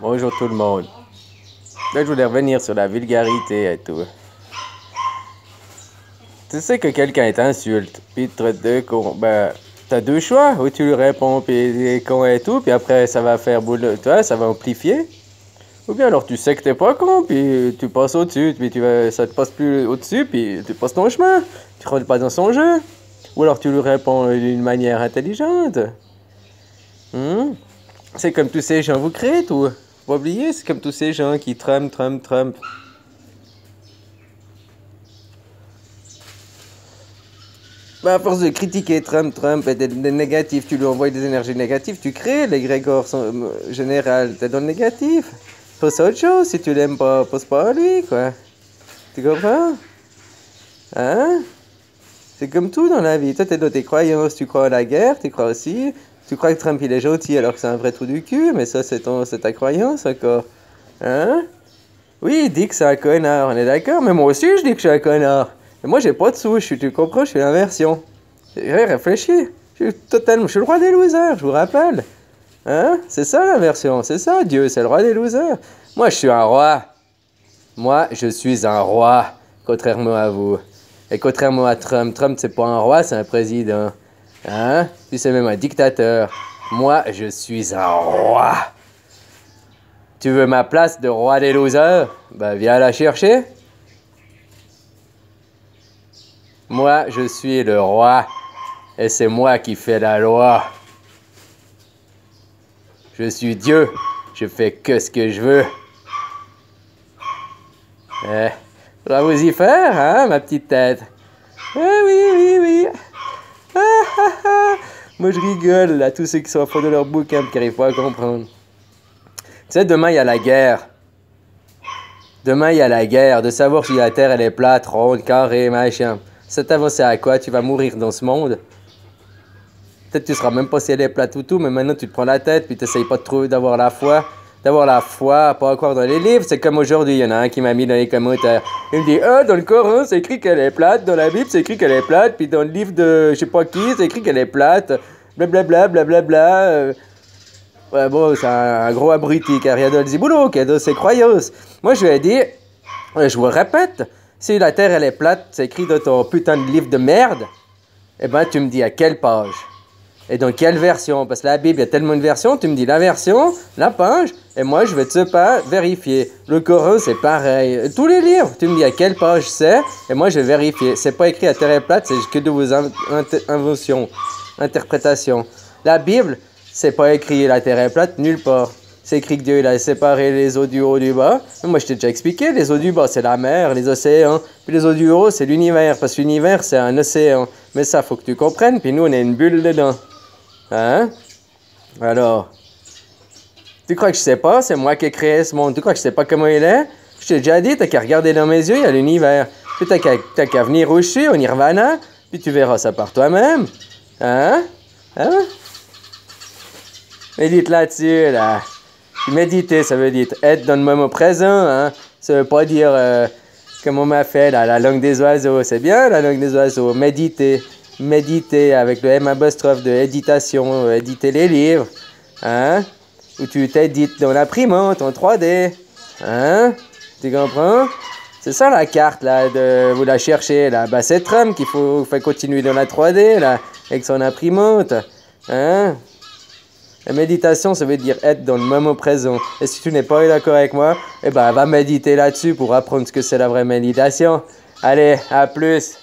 Bonjour tout le monde. Là, je voulais revenir sur la vulgarité et tout. Tu sais que quelqu'un t'insulte, puis te traite de con, ben, t'as deux choix, ou tu lui réponds, puis il est con et tout, puis après ça va faire boule, toi, ça va amplifier. Ou bien alors tu sais que t'es pas con, puis tu passes au-dessus, puis ça te passe plus au-dessus, puis tu passes ton chemin. Tu rentres pas dans son jeu. Ou alors tu lui réponds d'une manière intelligente. C'est comme tous ces gens, vous créez tout. Faut pas oublier, c'est comme tous ces gens qui Trump. Ben, à force de critiquer Trump et d'être négatif, tu lui envoies des énergies négatives, tu crées l'égrégore général, t'es dans le négatif. Pense à autre chose, si tu l'aimes pas, pense pas à lui, quoi. Tu comprends? Hein? C'est comme tout dans la vie. Toi, t'es dans tes croyances, tu crois à la guerre, tu crois aussi. Tu crois que Trump il est gentil alors que c'est un vrai trou du cul, mais ça c'est ta croyance encore. Hein? Oui, il dit que c'est un connard, on est d'accord, mais moi aussi je dis que je suis un connard. Mais moi j'ai pas de souche, tu comprends, je suis l'inversion. J'ai réfléchi. Je suis le roi des losers, je vous rappelle. Hein? C'est ça l'inversion, c'est ça, Dieu, c'est le roi des losers. Moi je suis un roi. Moi je suis un roi, contrairement à vous. Et contrairement à Trump c'est pas un roi, c'est un président. Hein? Puis c'est même un dictateur. Moi je suis un roi. Tu veux ma place de roi des losers? Ben viens la chercher. Moi, je suis le roi. Et c'est moi qui fais la loi. Je suis Dieu. Je fais que ce que je veux. Faudra vous y faire, hein, ma petite tête? Oui. Moi, je rigole, là, tous ceux qui sont à fond de leur bouquin qui n'arrivent pas à comprendre. Tu sais, demain, il y a la guerre. Demain, il y a la guerre de savoir si la Terre, elle est plate, ronde, carrée, machin. Ça t'avance à quoi? Tu vas mourir dans ce monde. Peut-être que tu seras même pas si elle est plate ou tout, mais maintenant tu te prends la tête, puis tu n'essayes pas de trouver d'avoir la foi. D'avoir la foi, pas encore dans les livres. C'est comme aujourd'hui, il y en a un qui m'a mis dans les commentaires. Il me dit, ah, dans le Coran, c'est écrit qu'elle est plate, dans la Bible, c'est écrit qu'elle est plate, puis dans le livre de je sais pas qui, c'est écrit qu'elle est plate, blablabla. Ouais, bon, c'est un gros abruti qui a rien dans le ziboulot, qui a dans ses croyances. Moi, je lui ai dit, je vous le répète, si la Terre, elle est plate, c'est écrit dans ton putain de livre de merde, eh ben, tu me dis à quelle page? Et dans quelle version? Parce que la Bible, il y a tellement de versions, tu me dis la version, la page, et moi, je vais te pas vérifier. Le Coran, c'est pareil. Tous les livres, tu me dis à quelle page c'est, et moi, je vais vérifier. C'est pas écrit à Terre est plate, c'est que de vos inventions, interprétations. La Bible, c'est pas écrit la Terre est plate, nulle part. C'est écrit que Dieu il a séparé les eaux du haut et du bas. Mais moi, je t'ai déjà expliqué, les eaux du bas, c'est la mer, les océans. Puis les eaux du haut, c'est l'univers, parce que l'univers, c'est un océan. Mais ça, faut que tu comprennes, puis nous, on est une bulle dedans. Hein? Alors, tu crois que je sais pas? C'est moi qui ai créé ce monde. Tu crois que je sais pas comment il est? Je t'ai déjà dit, t'as qu'à regarder dans mes yeux, il y a l'univers. Puis t'as qu'à venir où je suis, au Nirvana, puis tu verras ça par toi-même. Hein? Médite là-dessus, là. Méditer, ça veut dire être dans le moment présent, hein. Ça veut pas dire, comme on m'a fait, là, la langue des oiseaux. C'est bien, la langue des oiseaux. Méditer avec le M apostrophe de éditation, éditer les livres, hein. Où tu t'édites dans l'imprimante en 3D, hein. Tu comprends? C'est ça la carte, là, vous la cherchez, là. Bah, c'est Trump qu'il faut continuer dans la 3D, là, avec son imprimante, hein. La méditation, ça veut dire être dans le moment présent. Et si tu n'es pas d'accord avec moi, eh ben, va méditer là-dessus pour apprendre ce que c'est la vraie méditation. Allez, à plus!